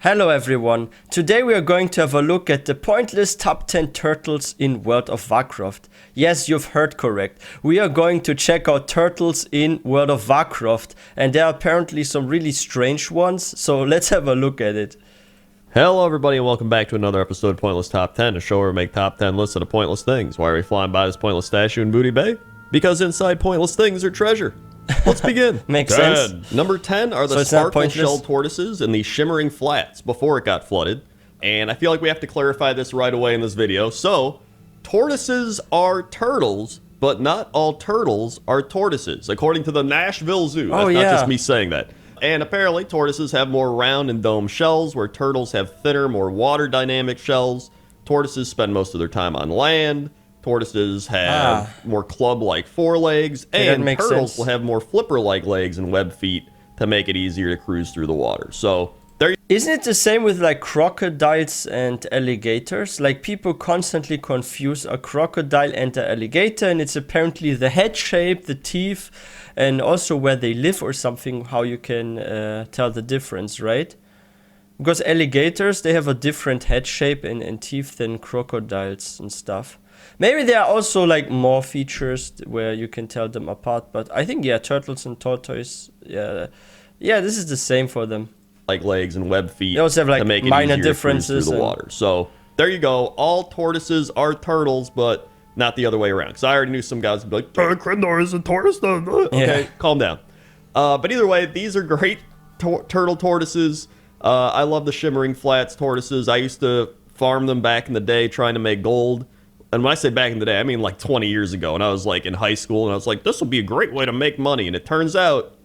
Hello everyone, today we are going to have a look at the pointless top 10 turtles in World of Warcraft. Yes, you've heard correct. We are going to check out turtles in World of Warcraft, and there are apparently some really strange ones, so let's have a look at it. Hello everybody and welcome back to another episode of Pointless Top 10, a show where we make top 10 lists of the pointless things. Why are we flying by this pointless statue in Booty Bay? Because inside pointless things are treasure. Let's begin. Makes sense. Number 10 are the sparkle shell tortoises in the shimmering flats before it got flooded. And I feel like we have to clarify this right away in this video. So, tortoises are turtles, but not all turtles are tortoises, according to the Nashville Zoo. That's not just me saying that. And apparently, tortoises have more round and dome shells, where turtles have thinner, more water dynamic shells. Tortoises spend most of their time on land. Tortoises have more club-like forelegs, and turtles will have more flipper-like legs and web feet to make it easier to cruise through the water. So, there. Isn't it the same with like crocodiles and alligators? Like people constantly confuse a crocodile and an alligator, and it's apparently the head shape, the teeth, and also where they live or something, how you can tell the difference, right? Because alligators, they have a different head shape and teeth than crocodiles and stuff. Maybe there are also like more features where you can tell them apart, but I think turtles and tortoise, this is the same for them. Like legs and web feet. They also have like to make it minor differences through the water. So there you go. All tortoises are turtles, but not the other way around. Because I already knew some guys would be like, Crendor is a tortoise. Okay, calm down. But either way, these are great turtle tortoises. I love the shimmering flats tortoises. I used to farm them back in the day trying to make gold. And when I say back in the day, I mean like 20 years ago. And I was like in high school, and I was like, this will be a great way to make money. And it turns out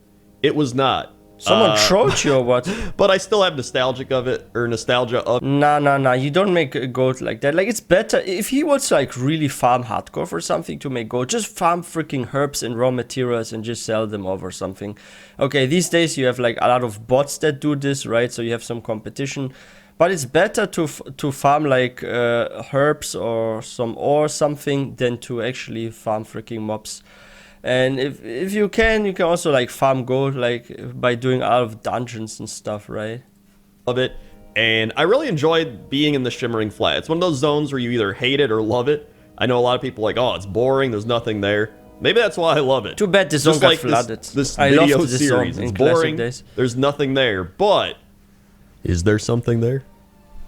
it was not. Someone trolled you or what? But I still have nostalgia of it. Nah, you don't make gold like that. Like, it's better if he wants to like really farm hardcore for something to make gold. Just farm freaking herbs and raw materials and just sell them off or something. Okay, these days you have like a lot of bots that do this, right? So you have some competition. But it's better to farm like herbs or some ore or something than to actually farm freaking mobs. And if you can also like farm gold like by doing out of dungeons and stuff, right? Love it. And I really enjoyed being in the shimmering flat. It's one of those zones where you either hate it or love it. I know a lot of people are like, oh, it's boring, there's nothing there. Maybe that's why I love it. Too bad this zone got flooded. This video series, it's boring, there's nothing there. But is there something there?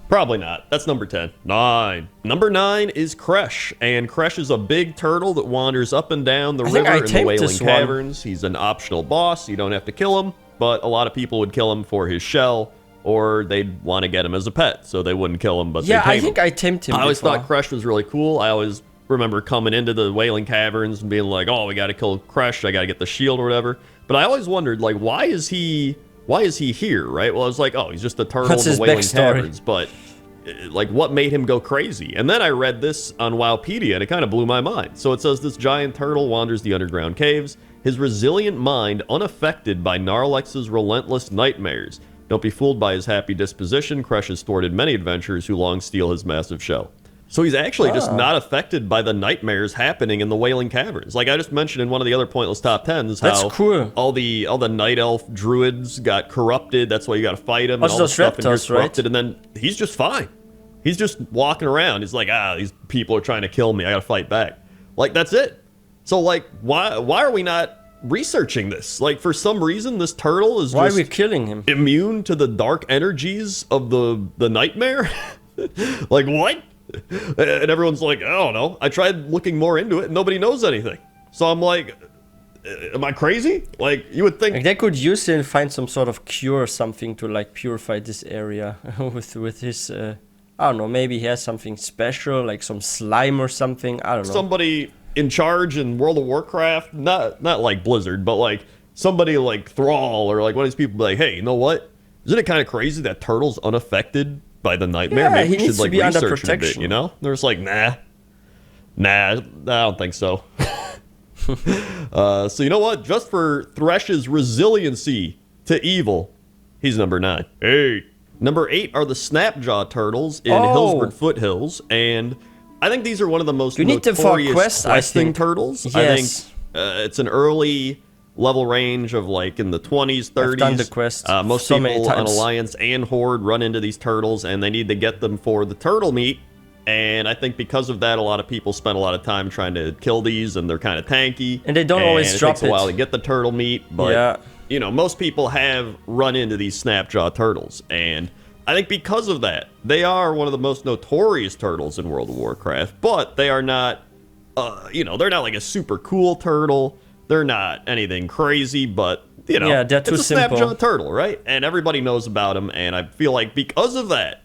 Probably not. That's number 10. 9. Number 9 is Kresh, and Kresh is a big turtle that wanders up and down the river in the Wailing Caverns. He's an optional boss. You don't have to kill him, but a lot of people would kill him for his shell, or they'd want to get him as a pet, so they wouldn't kill him, but they I think I tamed him I always thought Kresh was really cool. I always remember coming into the Wailing Caverns and being like, oh, we got to kill Kresh. I got to get the shield or whatever. But I always wondered, like, why is he here, right? Well, I was like, oh, he's just a turtle in the Wailing Caverns, but like, what made him go crazy? And then I read this on Wowpedia, and it kind of blew my mind. So it says, this giant turtle wanders the underground caves, his resilient mind unaffected by Gnarlex's relentless nightmares. Don't be fooled by his happy disposition. Kresh has thwarted many adventurers who long steal his massive shell. So he's actually just not affected by the nightmares happening in the Wailing Caverns. Like I just mentioned in one of the other pointless top 10s, how all the night elf druids got corrupted. That's why you got to fight him. And all the stuff and you're corrupted, and then he's just fine. He's just walking around. He's like, these people are trying to kill me. I got to fight back. Like, that's it. So like, why are we not researching this? Like, for some reason, this turtle is why are we killing him? Immune to the dark energies of the nightmare. Like, what? And everyone's like, I don't know. I tried looking more into it, and nobody knows anything. So I'm like, am I crazy? Like, you would think... Like, they could use it and find some sort of cure or something to, like, purify this area with his... I don't know, maybe he has something special, like some slime or something. I don't know. Somebody in charge in World of Warcraft, not like Blizzard, but, like, somebody like Thrall or, like, one of these people be like, hey, you know what? Isn't it kind of crazy that turtle's unaffected by the nightmare? Yeah, maybe he needs should, like, to be under research it a bit, you know? They're just like, nah, I don't think so. So you know what? Just for Thresh's resiliency to evil, he's number 9. 8. Number 8 are the Snapjaw turtles in Hillsborough Foothills, and I think these are one of the most notorious questing turtles. Yes. I think it's an early level range of like in the 20s, 30s. I've done the quest most so people many on times. Alliance and Horde run into these turtles, and they need to get them for the turtle meat. And I think because of that, a lot of people spend a lot of time trying to kill these, and they're kind of tanky. And they don't always drop it takes a while to get the turtle meat, but Yeah. you know, most people have run into these snapjaw turtles, and I think because of that, they are one of the most notorious turtles in World of Warcraft, but they are not, you know, they're not like a super cool turtle. They're not anything crazy, but, you know, Yeah, they're too it's a simple. snapjaw turtle, right? And everybody knows about them, and I feel like because of that,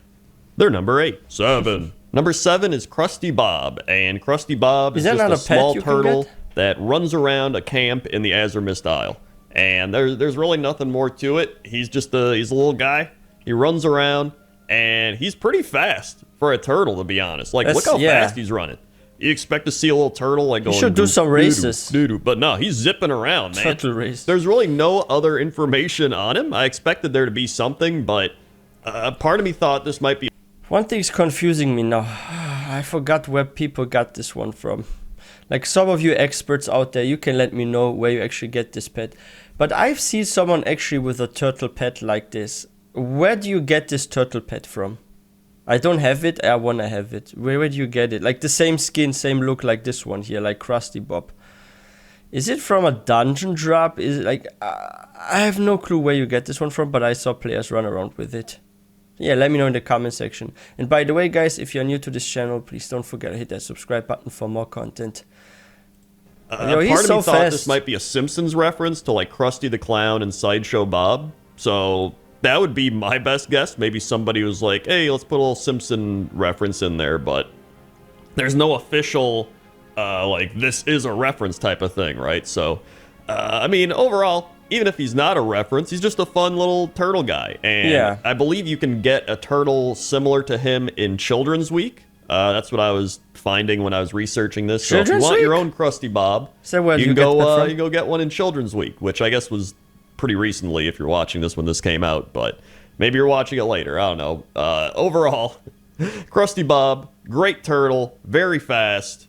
they're number 8. 7. Number 7 is Krusty Bob, and Krusty Bob is that just not a a pet small you can turtle get? that runs around a camp in the Azurmist Isle. And there's really nothing more to it. He's just he's a little guy. He runs around, and he's pretty fast for a turtle, to be honest. Like, look how fast he's running. You expect to see a little turtle like going. You should do some races. Doo-doo, but no, he's zipping around, man. Turtle race. There's really no other information on him. I expected there to be something, but part of me thought this might be. One thing's confusing me now. I forgot where people got this one from. Like, some of you experts out there, you can let me know where you actually get this pet. But I've seen someone actually with a turtle pet like this. Where do you get this turtle pet from? I don't have it. I want to have it. Where do you get it? Like the same skin, same look like this one here, like Krusty Bob. Is it from a dungeon drop? Is it like... I have no clue where you get this one from, but I saw players run around with it. Yeah, let me know in the comment section. And by the way, guys, if you're new to this channel, please don't forget to hit that subscribe button for more content. Yo, he's Part of so me thought fast. this might be a Simpsons reference to like Krusty the Clown and Sideshow Bob. So that would be my best guess. Maybe somebody was like, hey, let's put a little Simpson reference in there, but there's no official, like, this is a reference type of thing, right? So, I mean, overall, even if he's not a reference, he's just a fun little turtle guy. And Yeah. I believe you can get a turtle similar to him in Children's Week. That's what I was finding when I was researching this. So if you Children's want Week? your own Krusty Bob, So where do you you can get that go from? you go get one in Children's Week, which I guess was pretty recently if you're watching this when this came out, but maybe you're watching it later. I don't know. Overall, Krusty Bob, great turtle, very fast.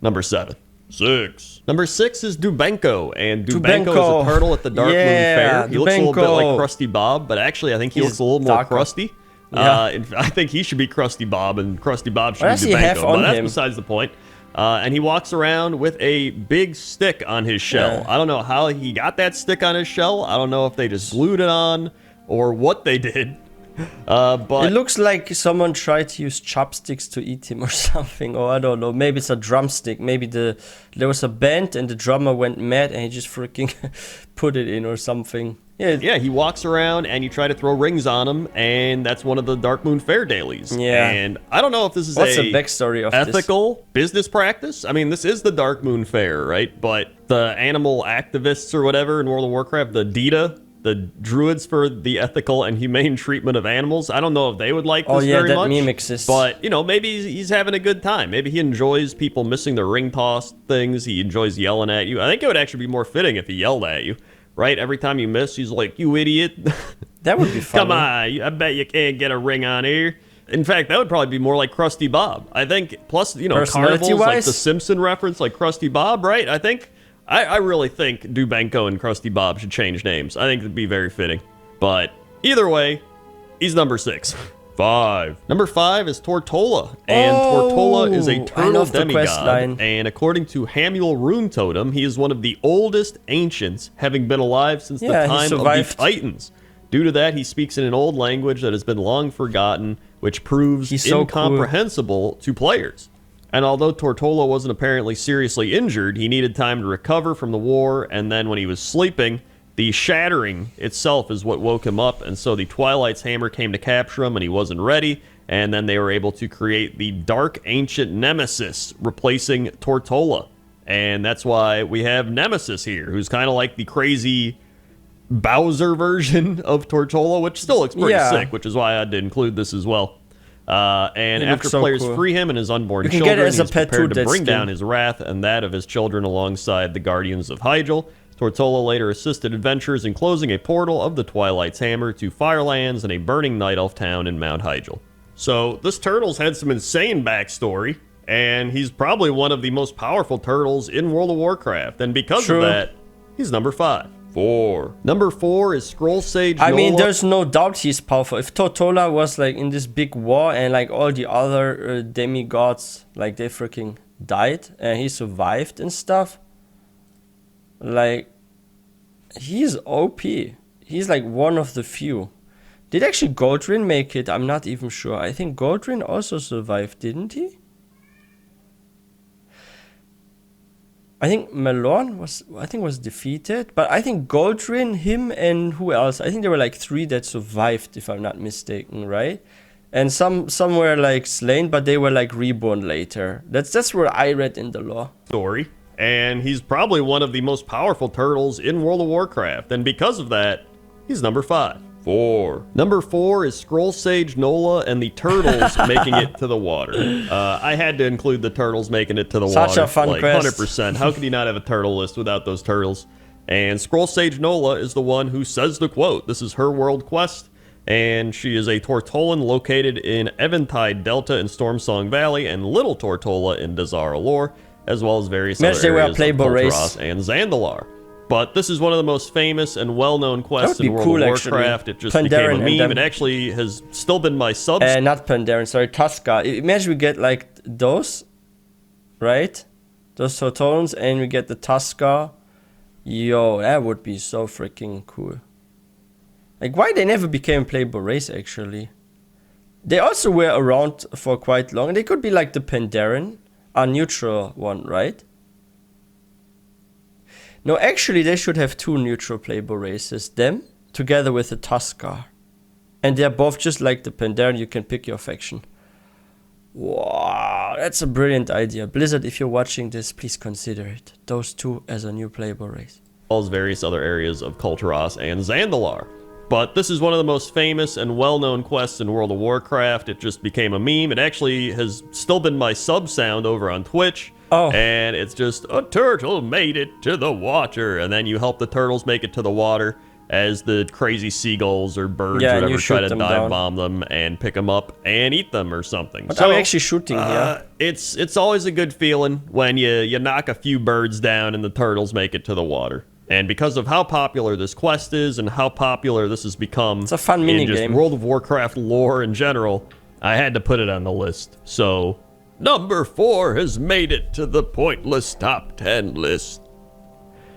Number 7. 6. Number 6 is Dubenko, and Dubenko is a turtle at the Dark Moon Fair. He looks a little bit like Dubenko. Krusty Bob, but actually I think he He's looks a little more darker. crusty. Yeah. I think he should be Krusty Bob, and Krusty Bob should What be does he have Dubenko, on but that's him? besides the point. And he walks around with a big stick on his shell. Yeah. I don't know how he got that stick on his shell. I don't know if they just glued it on or what they did. But It looks like someone tried to use chopsticks to eat him or something, or I don't know. Maybe it's a drumstick. Maybe there was a band and the drummer went mad and he just freaking put it in or something. yeah, he walks around and you try to throw rings on him, and that's one of the Dark Moon Fair dailies. Yeah. And I don't know if this is What's a the backstory of ethical business practice. I mean, this is the Dark Moon Fair, right? But the animal activists or whatever in World of Warcraft, the DITA, the druids for the ethical and humane treatment of animals, I don't know if they would like this Oh yeah, very that much. meme exists. But, you know, maybe he's having a good time. Maybe he enjoys people missing their ring toss things. He enjoys yelling at you. I think it would actually be more fitting if he yelled at you, right? Every time you miss, he's like, you idiot. That would be fun. Come on, I bet you can't get a ring on here. In fact, that would probably be more like Krusty Bob. I think, plus, you know, carnivals, like Personality-wise? the Simpson reference, like Krusty Bob, right? I really think Dubenko and Krusty Bob should change names. I think it'd be very fitting. But either way, he's number 6. 5. Number 5 is Tortola, and Tortola is a I turtle love the quest demigod. line. And according to Hamuel Rune Totem, he is one of the oldest ancients, having been alive since the Yeah, he time of the survived. Titans. Due to that, he speaks in an old language that has been long forgotten, which proves He's so incomprehensible to players. And although Tortola wasn't apparently seriously injured, he needed time to recover from the war, and then when he was sleeping, the shattering itself is what woke him up, and so the Twilight's hammer came to capture him, and he wasn't ready, and then they were able to create the Dark Ancient Nemesis, replacing Tortola. And that's why we have Nemesis here, who's kind of like the crazy Bowser version of Tortola, which still looks pretty sick, which is why I had to include this as well. And It after looks so players cool. free him and his unborn You can children, get it as a he's pet prepared too, to that bring skin. down his wrath and that of his children alongside the Guardians of Hyjal. Tortola later assisted adventurers in closing a portal of the Twilight's Hammer to Firelands and a burning Night Elf town in Mount Hyjal. So this turtle's had some insane backstory, and he's probably one of the most powerful turtles in World of Warcraft. And because True. of that, He's number 5. 4. Number 4 is Scroll Sage I mean, Nola. there's no doubt he's powerful. If Tortola was like in this big war and like all the other demigods, like they freaking died and he survived and stuff, like he's OP. He's like one of the few. Did actually Goldrin make it? I'm not even sure. I think Goldrin also survived, didn't he? I think Malorn was defeated, but I think Goldrin, him, and who else? I think there were like 3 that survived, if I'm not mistaken, right? And some were like slain, but they were like reborn later. That's where I read in the lore. Story. And he's probably one of the most powerful turtles in World of Warcraft, and because of that, he's number 5. 4. Number 4 is Scroll Sage Nola and the turtles making it to the water. I had to include the turtles making it to the water. Such a fun like, quest. 100%. How could you not have a turtle list without those turtles? And Scroll Sage Nola is the one who says the quote. This is her world quest, and she is a Tortolan located in Eventide Delta in Stormsong Valley and Little Tortola in Dazara Lore, as well as various other areas of Kulturas and Zandalar. But this is one of the most famous and well-known quests in World of Warcraft. It just became a meme. It actually has still been my subs. Not Pandaren, sorry, Tuskar. Imagine we get like those, right? Those Tortolans, and we get the Tuskar. Yo, that would be so freaking cool. Like, why they never became a playable race, actually? They also were around for quite long. They could be like the Pandaren, a neutral one, right? No, actually, they should have 2 neutral playable races. Them, together with the Tuskar. And they're both just like the Pandaren. You can pick your faction. Wow, that's a brilliant idea. Blizzard, if you're watching this, please consider it. Those 2 as a new playable race. As various other areas of Kulturas and Zandalar. But this is one of the most famous and well-known quests in World of Warcraft. It just became a meme. It actually has still been my sub sound over on Twitch. Oh. And it's just, a turtle made it to the water. And then you help the turtles make it to the water as the crazy seagulls or birds or whatever try to dive bomb them and pick them up and eat them or something. What are we actually shooting here? It's always a good feeling when you knock a few birds down and the turtles make it to the water. And because of how popular this quest is and how popular this has become it's a fun minigame. In just World of Warcraft lore in general, I had to put it on the list. So, number 4 has made it to the pointless top 10 list.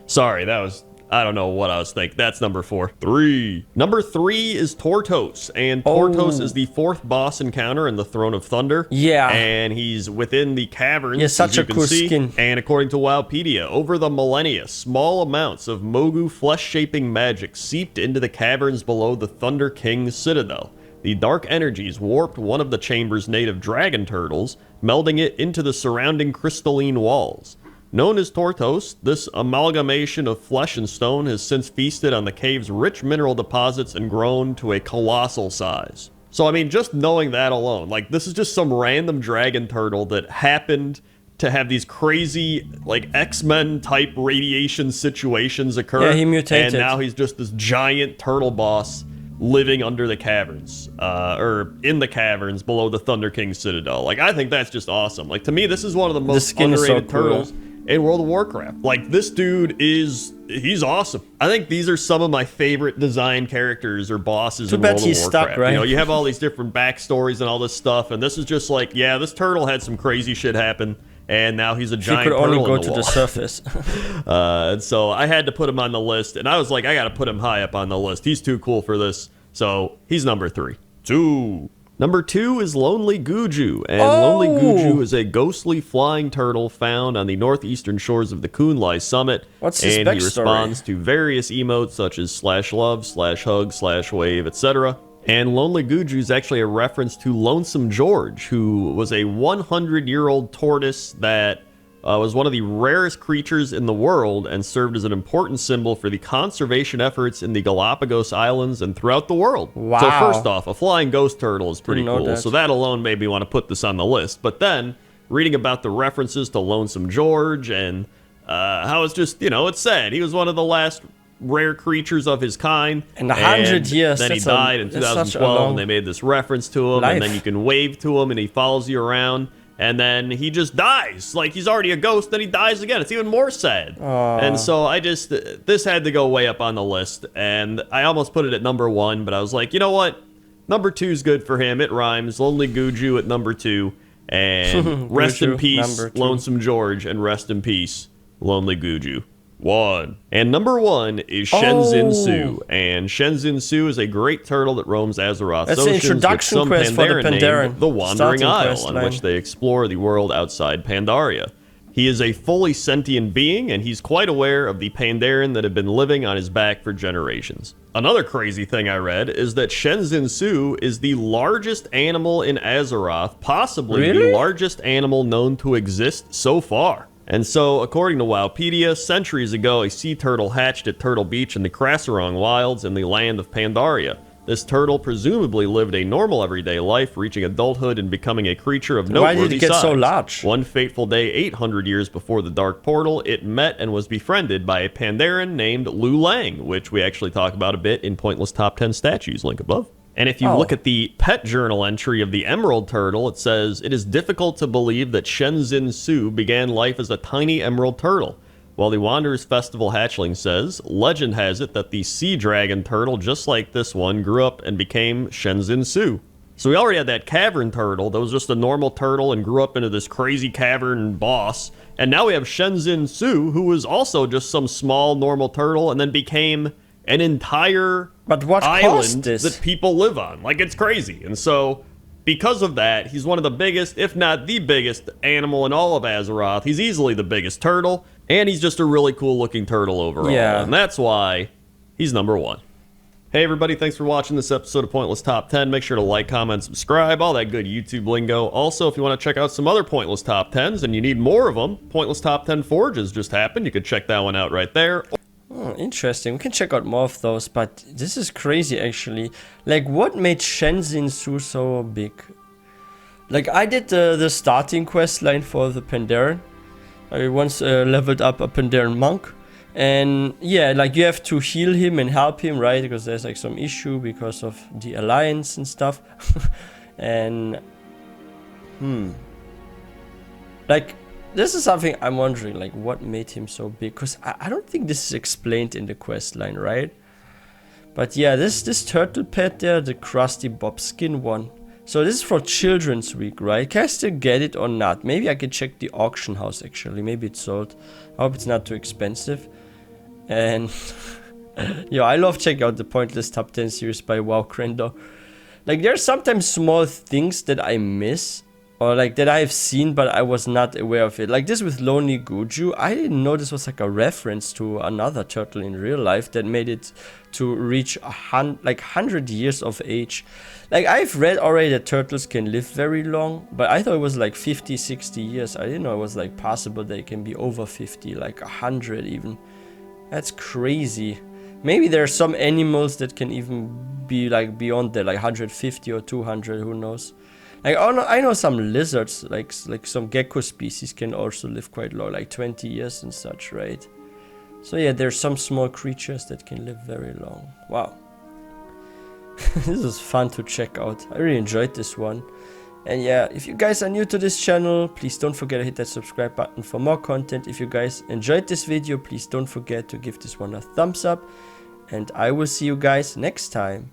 Sorry, that was... I don't know what I was thinking. That's number 4. 3. Number 3 is Tortos, and Tortos is the 4th boss encounter in the Throne of Thunder. Yeah. And he's within the caverns, yeah, such as you a can cool see. Skin. And according to Wowpedia, over the millennia, small amounts of Mogu flesh-shaping magic seeped into the caverns below the Thunder King's citadel. The dark energies warped one of the chamber's native dragon turtles, melding it into the surrounding crystalline walls. Known as Tortos, this amalgamation of flesh and stone has since feasted on the cave's rich mineral deposits and grown to a colossal size. So, I mean, just knowing that alone, like, this is just some random dragon turtle that happened to have these crazy, like, X-Men type radiation situations occur. Yeah, he mutated. And now he's just this giant turtle boss living under the caverns, or in the caverns below the Thunder King's citadel. Like, I think that's just awesome. Like, to me, this is one of the most underrated turtles in World of Warcraft. Like, this dude he's awesome. I think these are some of my favorite design characters or bosses in World of Warcraft. Stuck, right? You know, you have all these different backstories and all this stuff, and this is just like, yeah, this turtle had some crazy shit happen, and now he's a giant turtle. He could only go to the surface. And so I had to put him on the list, and I was like, I gotta put him high up on the list. He's too cool for this. So he's number 3. 2. Number 2 is Lonely Guju, and Lonely Guju is a ghostly flying turtle found on the northeastern shores of the Kunlai Summit. What's his and backstory? He responds to various emotes such as /love, /hug, /wave, etc. And Lonely Guju is actually a reference to Lonesome George, who was a 100-year-old tortoise that was one of the rarest creatures in the world and served as an important symbol for the conservation efforts in the Galapagos Islands and throughout the world. Wow. So first off, a flying ghost turtle is pretty cool. That. So that alone made me want to put this on the list. But then, reading about the references to Lonesome George and how it's just, you know, it's sad. He was one of the last rare creatures of his kind. In 100 years. Then he died in 2012 and they made this reference to him. And then you can wave to him and he follows you around. and then he just dies. Like, he's already a ghost, then he dies again. It's even more sad. And so this had to go way up on the list, and I almost put it at number 1, but I was like, you know what? Number 2 is good for him. It rhymes. Lonely Guju at number 2, and rest in peace, Lonesome George, and rest in peace, Lonely Guju. 1. And number 1 is Shenzin Su. And Shenzin Su is a great turtle that roams Azeroth's That's the introduction quest for the Pandaren. The Wandering Isle, on which they explore the world outside Pandaria. He is a fully sentient being, and he's quite aware of the Pandaren that have been living on his back for generations. Another crazy thing I read is that Shenzin Su is the largest animal in Azeroth, possibly the largest animal known to exist so far. And so, according to Wowpedia, centuries ago, a sea turtle hatched at Turtle Beach in the Krasarong Wilds in the land of Pandaria. This turtle presumably lived a normal everyday life, reaching adulthood and becoming a creature of noteworthy size. Why did it get so large? One fateful day, 800 years before the Dark Portal, it met and was befriended by a Pandaren named Lu Lang, which we actually talk about a bit in Pointless Top 10 Statues, link above. And if you look at the pet journal entry of the Emerald Turtle, it says, "It is difficult to believe that Shenzin Su began life as a tiny emerald turtle." While the Wanderer's Festival hatchling says, legend has it that the Sea Dragon Turtle, just like this one, grew up and became Shenzin Su. So we already had that Cavern Turtle that was just a normal turtle and grew up into this crazy cavern boss. And now we have Shenzin Su, who was also just some small normal turtle and then became an entire island that people live on. Like, it's crazy. And so, because of that, he's one of the biggest, if not the biggest, animal in all of Azeroth. He's easily the biggest turtle, and he's just a really cool looking turtle overall. Yeah. And that's why he's number 1. Hey everybody, thanks for watching this episode of Pointless Top 10. Make sure to like, comment, subscribe, all that good YouTube lingo. Also, if you want to check out some other Pointless Top 10s and you need more of them, Pointless Top 10 Forges just happened. You could check that one out right there. Oh, interesting. We can check out more of those, but this is crazy actually. Like, what made Shenzin Su so big? Like, I did the starting quest line for the Pandaren. I once leveled up a Pandaren monk. And yeah, like, you have to heal him and help him, right? Because there's like some issue because of the alliance and stuff. And like, this is something I'm wondering, like, what made him so big? Because I don't think this is explained in the quest line, right? But yeah, this turtle pet there, the crusty bobskin one. So this is for Children's Week, right? Can I still get it or not? Maybe I can check the auction house actually. Maybe it's sold. I hope it's not too expensive. And yo, I love checking out the Pointless Top 10 series by wowcrendor. Like, there's sometimes small things that I miss, or like that I've seen but I was not aware of it. Like this with Lonely Guju, I didn't know this was like a reference to another turtle in real life that made it to reach 100 years of age. Like, I've read already that turtles can live very long, but I thought it was like 50, 60 years. I didn't know it was like possible they can be over 50, like 100 even. That's crazy. Maybe there are some animals that can even be like beyond that, like 150 or 200, who knows. Like, I know some lizards, like some gecko species can also live quite long, like 20 years and such, right? So yeah, there's some small creatures that can live very long. Wow. This is fun to check out. I really enjoyed this one. And yeah, if you guys are new to this channel, please don't forget to hit that subscribe button for more content. If you guys enjoyed this video, please don't forget to give this one a thumbs up. And I will see you guys next time.